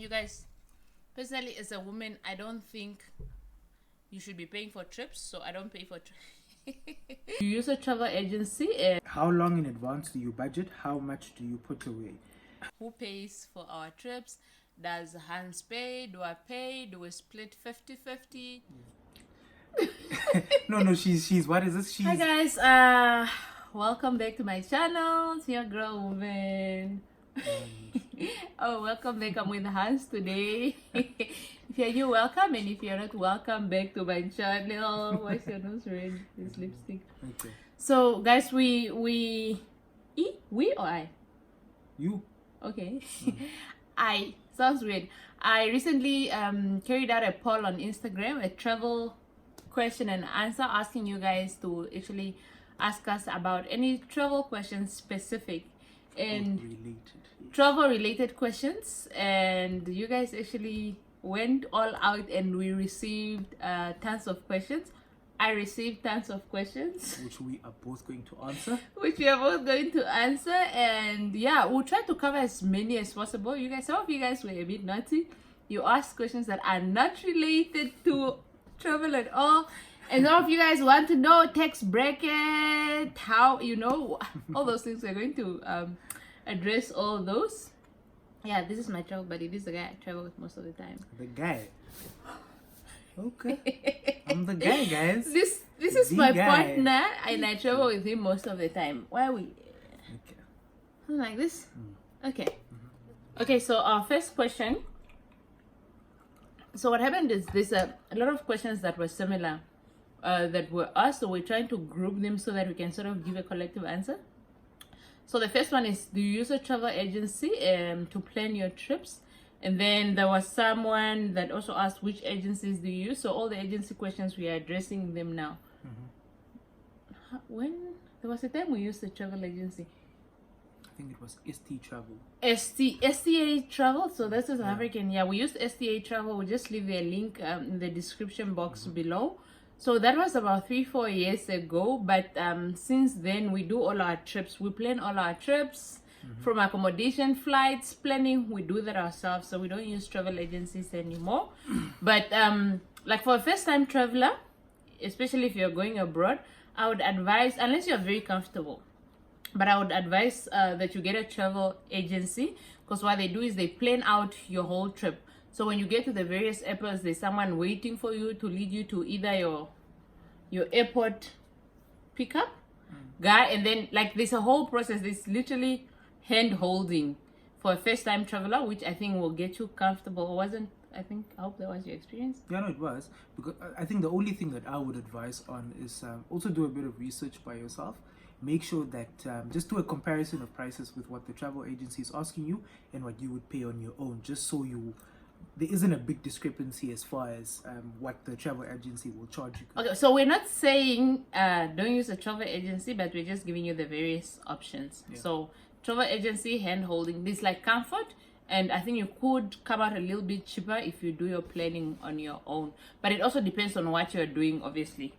You guys, personally, as a woman, I don't think you should be paying for trips, so I don't pay for trips. You use a travel agency, and How long in advance do you budget? How much do you put away? who pays for our trips? Does Hans pay? Do I pay? Do we split 50-50? No, she's what is this? Hi She's guys, welcome back to my channel. It's your girl woman. Oh, welcome back. I'm with Hans today. If you're new, welcome, and if you're not, welcome back to my channel. Why's your nose red? This lipstick. okay. So guys, we or I? You Okay. I sounds weird. I recently carried out a poll on Instagram, a travel question and answer, asking you guys to actually ask us about any travel questions specific and related. travel related questions, and you guys actually went all out and we received tons of questions. I received tons of questions Which we are both going to answer. which we are both going to answer, and yeah, we'll try to cover as many as possible. You guys, some of you guys were a bit naughty. You asked questions that are not related to travel at all, and some of you guys want to know tax bracket, how, you know, all those things. We're going to address all those. Yeah, this is my travel buddy. This is the guy I travel with most of the time. The guy. Okay. I'm the guy, guys. This is The my guy. partner, and I travel with him most of the time. Why are we Okay. something like this? Okay. Okay, so our first question. So what happened is there's a lot of questions that were similar that were asked, so we're trying to group them so that we can sort of give a collective answer. So the first one is, do you use a travel agency to plan your trips? And then there was someone that also asked, which agencies do you use? So all the agency questions, we are addressing them now. When there was a time we used a travel agency, I think it was ST Travel. STA Travel. So that's South African. Yeah, we used STA Travel. We'll just leave a link in the description box below. So that was about 3-4 years ago. But since then, we do all our trips. We plan all our trips. From accommodation, flights, planning, we do that ourselves, so we don't use travel agencies anymore. But like for a first-time traveler, especially if you're going abroad, I would advise, unless you're very comfortable, but I would advise that you get a travel agency, because what they do is they plan out your whole trip. So when you get to the various airports, there's someone waiting for you to lead you to either your airport pickup guy, and then like there's a whole process. There's literally hand holding for a first time traveler, which I think will get you comfortable. Or wasn't, I hope that was your experience. Yeah, no, it was. Because I think the only thing that I would advise on is also do a bit of research by yourself. Make sure that just do a comparison of prices with what the travel agency is asking you and what you would pay on your own, just so there isn't a big discrepancy as far as what the travel agency will charge you. Okay, so we're not saying don't use a travel agency, but we're just giving you the various options. Yeah. So travel agency, hand holding, this like comfort, and I think you could come out a little bit cheaper if you do your planning on your own, but it also depends on what you're doing, obviously,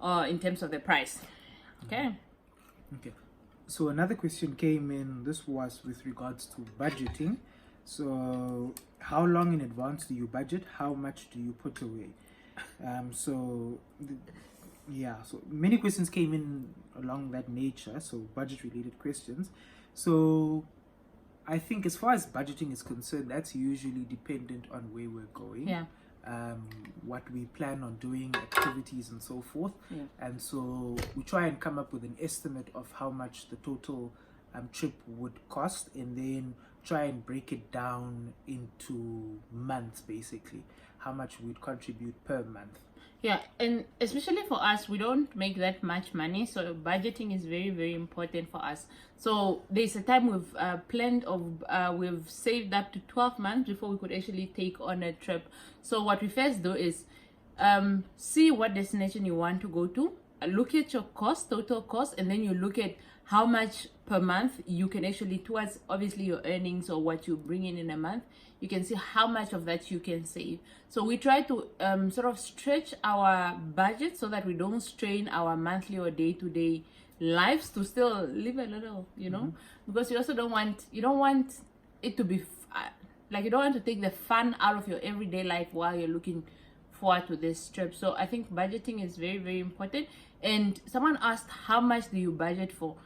in terms of the price. Okay. Okay. So another question came in. This was with regards to budgeting. So how long in advance do you budget? How much do you put away? So many questions came in along that nature. So budget related questions. So I think as far as budgeting is concerned, that's usually dependent on where we're going. Yeah. What we plan on doing, activities and so forth. Yeah. And so we try and come up with an estimate of how much the total trip would cost, and then try and break it down into months, basically how much we'd contribute per month. Yeah, and especially for us, we don't make that much money, so budgeting is very, very important for us. So there's a time we've planned of we've saved up to 12 months before we could actually take on a trip. So what we first do is see what destination you want to go to, look at your cost, total cost, and then you look at how much per month you can actually, towards obviously your earnings or what you bring in a month, you can see how much of that you can save. So we try to sort of stretch our budget so that we don't strain our monthly or day-to-day lives to still live a little, you know, because you also don't want it to be like you don't want to take the fun out of your everyday life while you're looking forward to this trip. So I think budgeting is very, very important. And someone asked, how much do you budget for?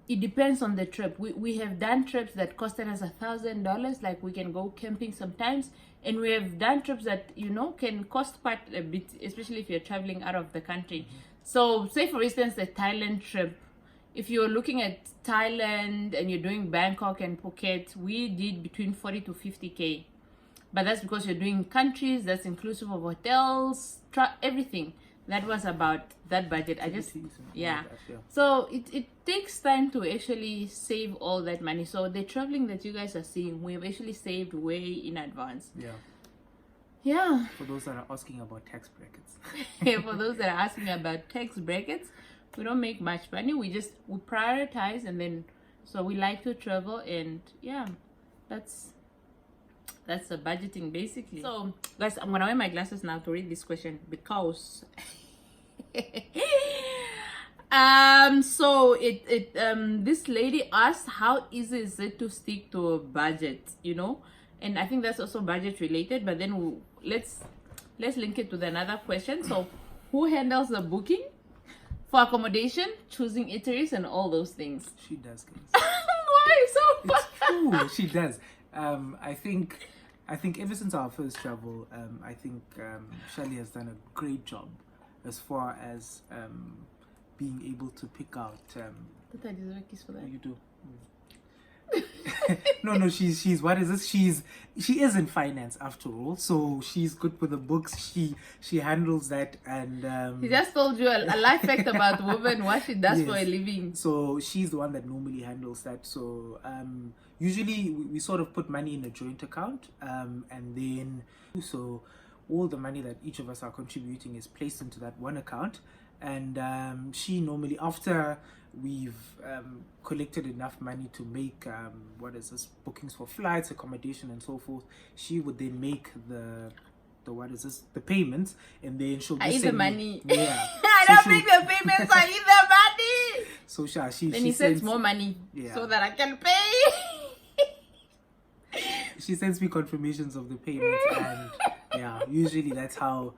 It depends on the trip. We have done trips that costed us $1,000, like we can go camping sometimes, and we have done trips that, you know, can cost quite a bit, especially if you're traveling out of the country. So say for instance the Thailand trip, if you're looking at Thailand and you're doing Bangkok and Phuket, we did between 40 to 50K. But that's because you're doing countries, that's inclusive of hotels, everything. That was about that budget. I just, yeah. So it takes time to actually save all that money. So the traveling that you guys are seeing, we have actually saved way in advance. Yeah. Yeah. For those that are asking about tax brackets. For those that are asking about tax brackets, we don't make much money. We prioritize, and then so we like to travel, and yeah, that's the budgeting basically. So guys, I'm gonna wear my glasses now to read this question because so this lady asked, how easy is it to stick to a budget, you know? And I think that's also budget related, but then let's link it to the another question. So who handles the booking for accommodation, choosing eateries, and all those things? She does, guys. Why so far? It's true, she does. I think ever since our first travel, I think Shirley has done a great job as far as being able to pick out. I deserve a kiss for that. You do. No, she's what is this? She is in finance after all, so she's good with the books. She handles that, and he just told you a life fact about women, what she does for a living. So she's the one that normally handles that. So usually we sort of put money in a joint account, and then so all the money that each of us are contributing is placed into that one account, and she normally, after we've collected enough money to make bookings for flights, accommodation, and so forth, she would then make the payments, and then she'll just I eat the money. Yeah. I don't make the payments, I eat the money. So she then he sends more money so that I can pay. She sends me confirmations of the payments, and yeah, usually that's how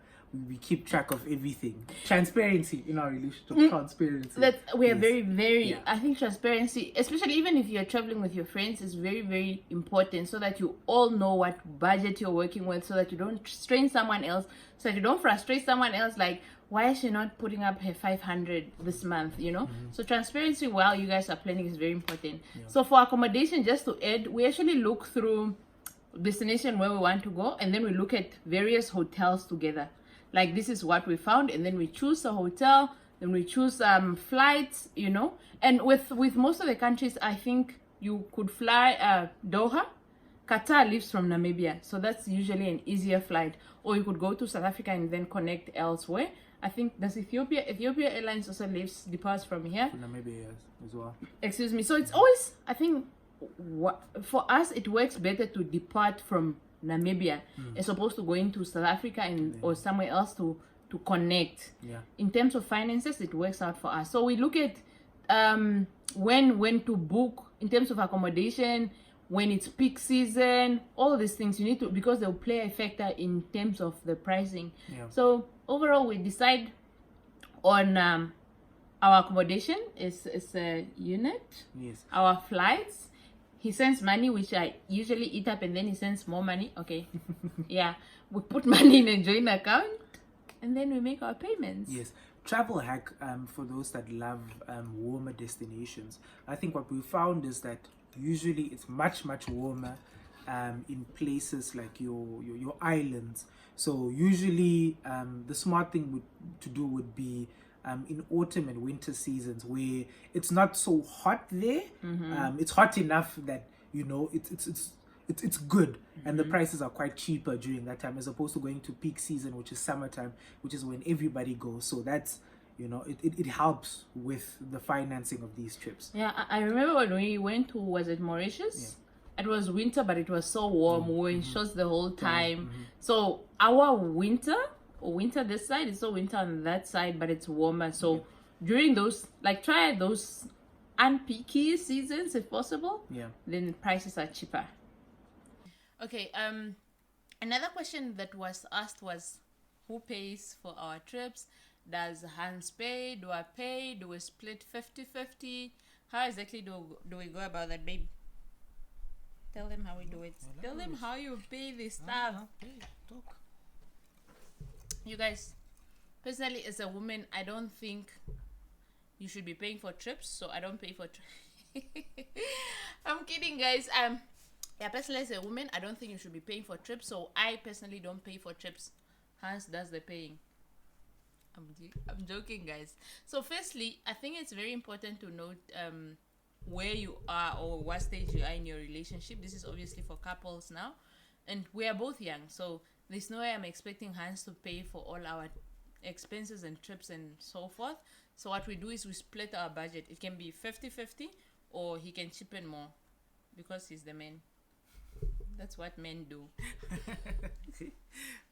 we keep track of everything. Transparency in our relationship. Transparency. We are very I think transparency, especially even if you're traveling with your friends, is very, very important, so that you all know what budget you're working with, so that you don't strain someone else, so that you don't frustrate someone else, like, why is she not putting up her 500 this month, you know? So transparency while you guys are planning is very important. So for accommodation, just to add, we actually look through destination where we want to go, and then we look at various hotels together. Like, this is what we found, and then we choose a hotel, then we choose flights, you know. And with most of the countries, I think you could fly Doha. Qatar leaves from Namibia, so that's usually an easier flight. Or you could go to South Africa and then connect elsewhere. I think does Ethiopia Airlines also departs from here. Namibia, yes, as well. Excuse me. So it's always, I think, for us it works better to depart from Namibia as opposed to going to South Africa or somewhere else to connect. In terms of finances, it works out for us. So we look at when to book in terms of accommodation, when it's peak season, all these things you need to, because they'll play a factor in terms of the pricing. So overall, we decide on our accommodation is a unit. Our flights, he sends money, which I usually eat up, and then he sends more money. Okay. We put money in a joint account, and then we make our payments. Travel hack for those that love warmer destinations. I think what we found is that usually it's much warmer in places like your islands. So usually the smart thing to do would be in autumn and winter seasons, where it's not so hot there. It's hot enough that, you know, it's good, and the prices are quite cheaper during that time, as opposed to going to peak season, which is summertime, which is when everybody goes. So that's, you know, it helps with the financing of these trips. I remember when we went to, was it Mauritius? It was winter, but it was so warm. We were in shorts the whole time. So our winter this side is so winter on that side, but it's warmer. So during those, like, try those unpeaky seasons if possible. Then prices are cheaper. Okay. Another question that was asked was, who pays for our trips? Does Hans pay? Do I pay? Do we split 50-50? How exactly do we go about that, babe? Tell them how we do it. Tell them how you pay this stuff. Hey, talk. You guys, personally, as a woman, I don't think you should be paying for trips, so I don't pay for trips. I'm kidding, guys. Yeah, personally, as a woman, I don't think you should be paying for trips, so I personally don't pay for trips. Hans does the paying. I'm joking, guys. So, firstly, I think it's very important to note where you are or what stage you are in your relationship. This is obviously for couples now, and we are both young, so there's no way I'm expecting Hans to pay for all our expenses and trips and so forth. So what we do is we split our budget. It can be 50-50, or he can chip in more because he's the man. That's what men do.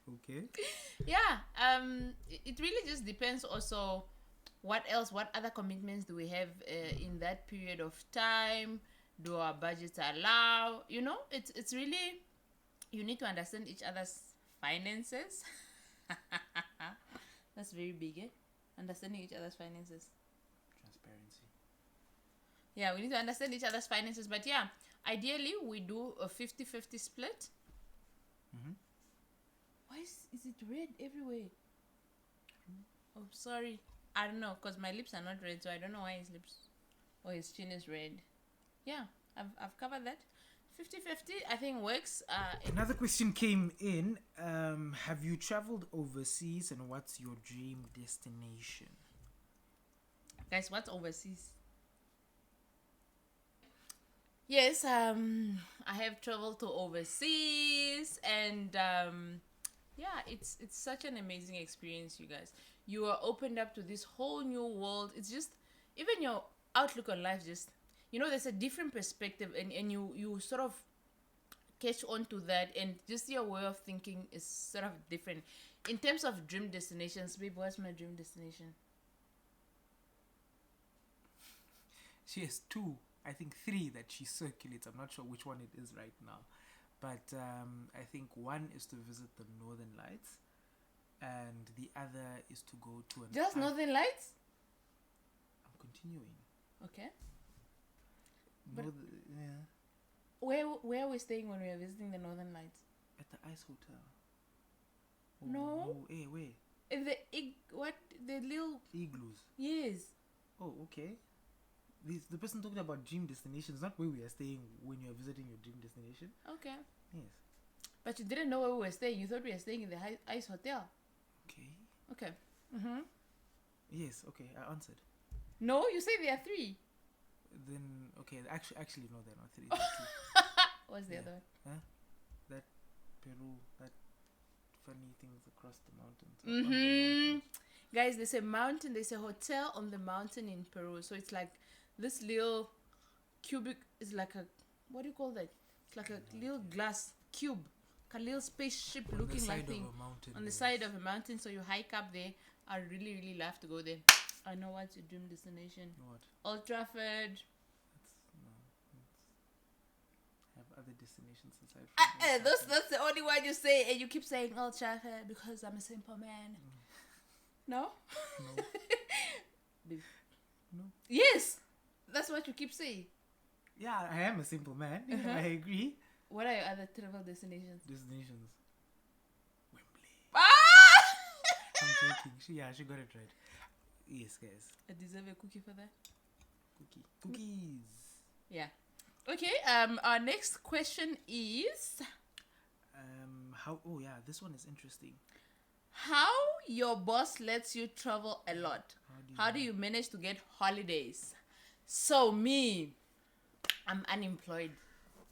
Okay. Yeah. It really just depends also what other commitments do we have in that period of time. Do our budgets allow, it's really, you need to understand each other's finances. That's very big, eh? Understanding each other's finances. Transparency. Yeah, we need to understand each other's finances, but yeah, ideally we do a 50-50 split. Why is it red everywhere? Oh, sorry. I don't know, because my lips are not red, so I don't know why his lips or his chin is red. Yeah, I've covered that. 50-50, I think, works. Another question came in. Have you traveled overseas, and what's your dream destination? Guys, what's overseas? Yes, I have traveled to overseas, and yeah, it's such an amazing experience, you guys. You are opened up to this whole new world. It's just, even your outlook on life, just, there's a different perspective, and you sort of catch on to that, and just your way of thinking is sort of different. In terms of dream destinations, babe, what's my dream destination? She has two, I think three that she circulates. I'm not sure which one it is right now. But I think one is to visit the Northern Lights, and the other is to go to an... Just Northern Lights? I'm continuing. Okay. Yeah. Where are we staying when we are visiting the Northern Lights? At the Ice Hotel. Oh, No. Hey, where? In the the little Igloos. yes. Oh, okay. The person talking about dream destinations, not where we are staying when you are visiting your dream destination. Okay. Yes. But you didn't know where we were staying. You thought we were staying in the Ice Hotel. Okay. Okay. Mm-hmm. Yes. Okay. I answered. No, you say there are three. Then okay. Actually, no. There are not three. There are two. What's the Yeah. other one? Huh? That Peru. That funny things across the mountains. Up on the Mm-hmm. mountains. Guys, there's a mountain. There's a hotel on the mountain in Peru. So it's like this little cubic. Is like a, what do you call that? It's like a little glass cube, like a little spaceship On looking the side like thing of a mountain. on the yes. side of a mountain. So you hike up there. I really, really love to go there. I know what's your dream destination. What? Old Trafford. Have other destinations aside from That's the only one you say, and you keep saying Old Trafford because I'm a simple man. No? No. No. Yes, that's what you keep saying. Yeah, I am a simple man. Yeah, Uh-huh. I agree. What are your other travel destinations? Destinations. Wembley. Ah! I'm joking. She got it right. Yes, guys. I deserve a cookie for that. Cookies. Yeah. Okay. Our next question is, How? Oh yeah, this one is interesting. how your boss lets you travel a lot. How do you manage to get holidays? So me, I'm unemployed,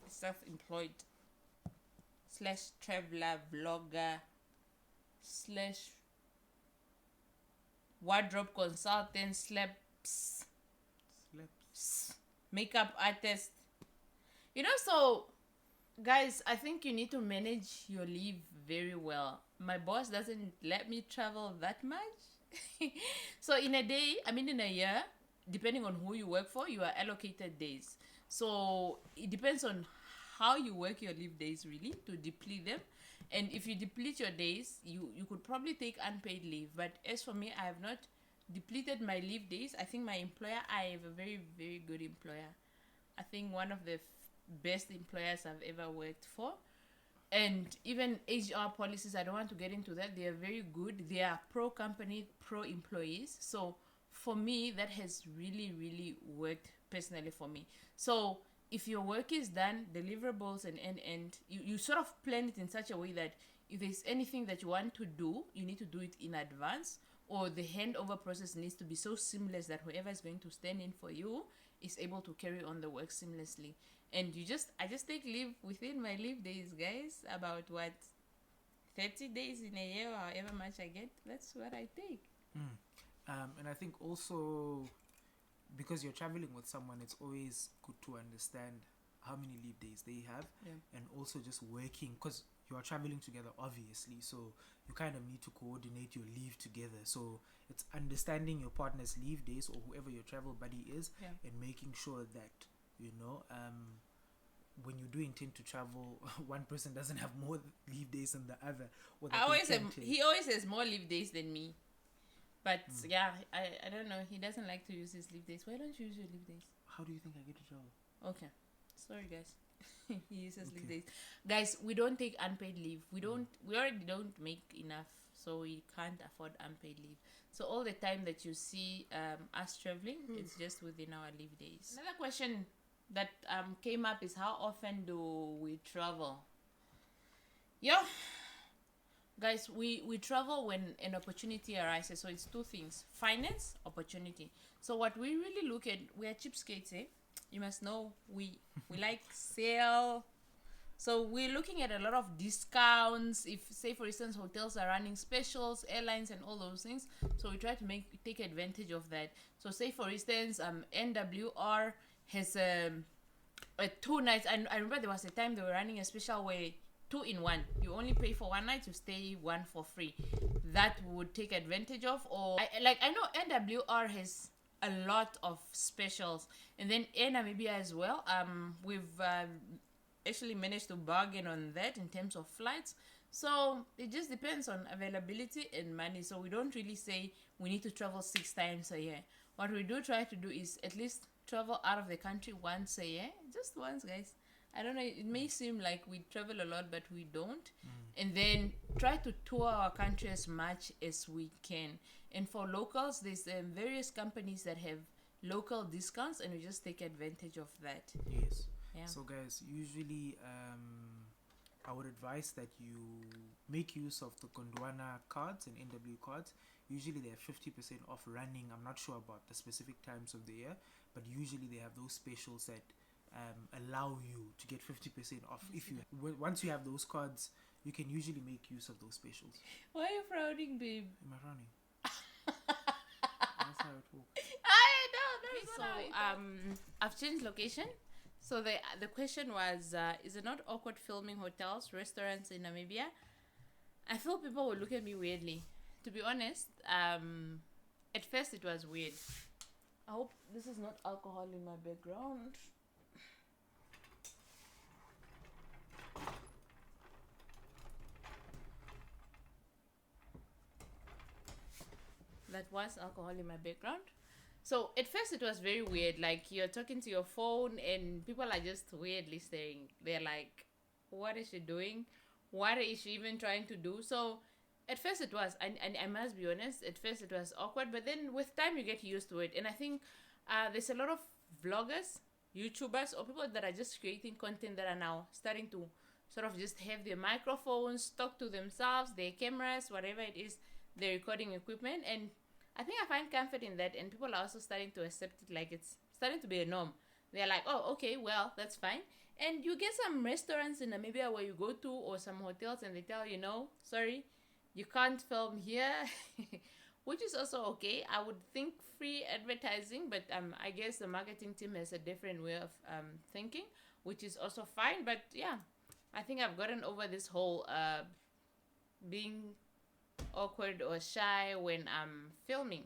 self-employed, / traveler, vlogger, / wardrobe consultant, Slaps. makeup artist. So guys, I think you need to manage your leave very well. My boss doesn't let me travel that much. So in a year, depending on who you work for, you are allocated days. So it depends on how you work your leave days really to deplete them. And if you deplete your days, you could probably take unpaid leave. But as for me, I have not depleted my leave days. I think my employer, I have a very, very good employer. I think one of the best employers I've ever worked for. And even HR policies, I don't want to get into that. They are very good. They are pro company, pro employees. So for me, that has really, really worked personally for me. So if your work is done, deliverables and end, you sort of plan it in such a way that if there's anything that you want to do, you need to do it in advance, or the handover process needs to be so seamless that whoever is going to stand in for you is able to carry on the work seamlessly. And I just take leave within my leave days, guys. About what, 30 days in a year, or however much I get, that's what I take. And I think also, because you're traveling with someone, it's always good to understand how many leave days they have. Yeah. And also just working, because you are traveling together, obviously, so you kind of need to coordinate your leave together. So it's understanding your partner's leave days, or whoever your travel buddy is, Yeah. and making sure that, when you do intend to travel, one person doesn't have more leave days than the other, or that He always has more leave days than me. But yeah, I don't know. He doesn't like to use his leave days. Why don't you use your leave days? How do you think I get to travel? Okay. Sorry, guys. He uses leave Okay. days. Guys, we don't take unpaid leave. We already don't make enough, so we can't afford unpaid leave. So all the time that you see us traveling, it's just within our leave days. Another question that came up is, how often do we travel? Yeah. Guys, we travel when an opportunity arises. So it's two things: finance, opportunity. So what we really look at, we are cheapskates, eh? You must know we like sale. So we're looking at a lot of discounts. If, say for instance, hotels are running specials, airlines and all those things, so we try to take advantage of that. So say for instance, NWR has a 2 nights. I remember there was a time they were running a special where 2 in 1. You only pay for 1 night, you stay 1 for free. That would take advantage of. Or I know NWR has a lot of specials, and then Air Namibia as well. We've actually managed to bargain on that in terms of flights. So it just depends on availability and money. So we don't really say we need to travel 6 times a year. What we do try to do is at least travel out of the country once a year, just once, guys. I don't know, it may seem like we travel a lot, but we don't. And then try to tour our country as much as we can. And for locals, there's various companies that have local discounts, and we just take advantage of that. Yes. Yeah. So guys, usually I would advise that you make use of the Gondwana cards and NW cards. Usually they have 50% off running. I'm not sure about the specific times of the year, but usually they have those specials that allow you to get 50% off. If you once you have those cards, you can usually make use of those specials. Why are you frowning, babe? Am I running? That's how it works. I know, that's so I've changed location. So the question was, is it not awkward filming hotels, restaurants in Namibia? I feel people would look at me weirdly. To be honest, at first it was weird. I hope this is not alcohol in my background. That was alcohol in my background. So at first it was very weird. Like, you're talking to your phone and people are just weirdly staring. They're like, what is she doing? What is she even trying to do? So at first it was, and I must be honest, at first it was awkward, but then with time you get used to it. And I think there's a lot of vloggers, YouTubers, or people that are just creating content that are now starting to sort of just have their microphones, talk to themselves, their cameras, whatever it is, their recording equipment. And I think I find comfort in that, and people are also starting to accept it, like it's starting to be a norm. They're like, oh, okay, well, that's fine. And you get some restaurants in Namibia where you go to, or some hotels, and they tell you, no, sorry, you can't film here, which is also okay. I would think free advertising, but I guess the marketing team has a different way of thinking, which is also fine. But yeah, I think I've gotten over this whole being awkward or shy when I'm filming.